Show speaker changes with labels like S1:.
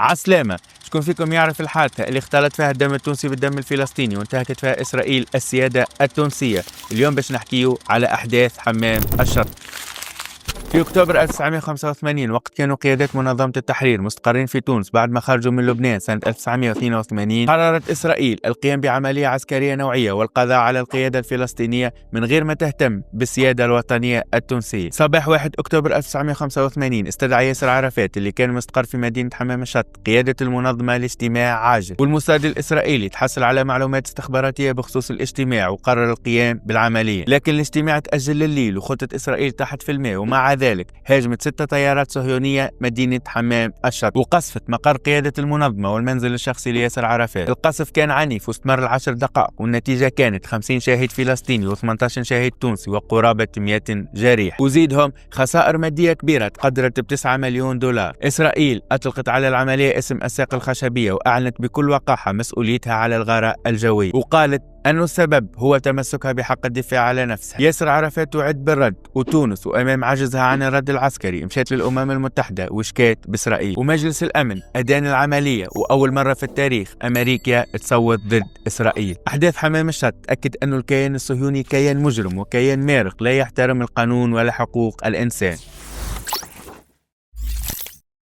S1: عسلامة. شكون فيكم يعرف الحادثة اللي اختلط فيها الدم التونسي بالدم الفلسطيني وانتهكت فيها إسرائيل السيادة التونسية؟ اليوم باش نحكيو على أحداث حمام الشط. في أكتوبر 1985 وقت كانوا قيادات منظمة التحرير مستقرين في تونس بعد ما خرجوا من لبنان سنة 1982، قررت إسرائيل القيام بعملية عسكرية نوعية والقضاء على القيادة الفلسطينية من غير ما تهتم بالسيادة الوطنية التونسية. صباح 1 أكتوبر 1985 استدعى ياسر عرفات اللي كان مستقر في مدينة حمام الشط قيادة المنظمة لاجتماع عاجل، والموساد الإسرائيلي تحصل على معلومات استخباراتية بخصوص الاجتماع وقرر القيام بالعملية، لكن الاجتماع تأجل لليل وخطة إسرائيل تحت في الماء. ومع ذلك هاجمت 6 طيارات صهيونية مدينة حمام الشط وقصفت مقر قيادة المنظمة والمنزل الشخصي لياسر عرفات. القصف كان عنيف واستمر 10 دقائق والنتيجة كانت 50 شاهد فلسطيني و18 شاهد تونسي وقرابة 100 جريح، وزيدهم خسائر مادية كبيرة تقدرت ب9 مليون دولار. إسرائيل أطلقت على العملية اسم الساق الخشبية وأعلنت بكل وقاحة مسؤوليتها على الغارة الجوي، وقالت أنه السبب هو تمسكها بحق الدفاع على نفسها. ياسر عرفات وعد بالرد، وتونس وأمام عجزها عن الرد العسكري مشات للأمم المتحدة وشكات بإسرائيل، ومجلس الأمن أدان العملية، وأول مرة في التاريخ أمريكا تصوت ضد إسرائيل. أحداث حمام الشط أكد أنه الكيان الصهيوني كيان مجرم وكيان مارق لا يحترم القانون ولا حقوق الإنسان.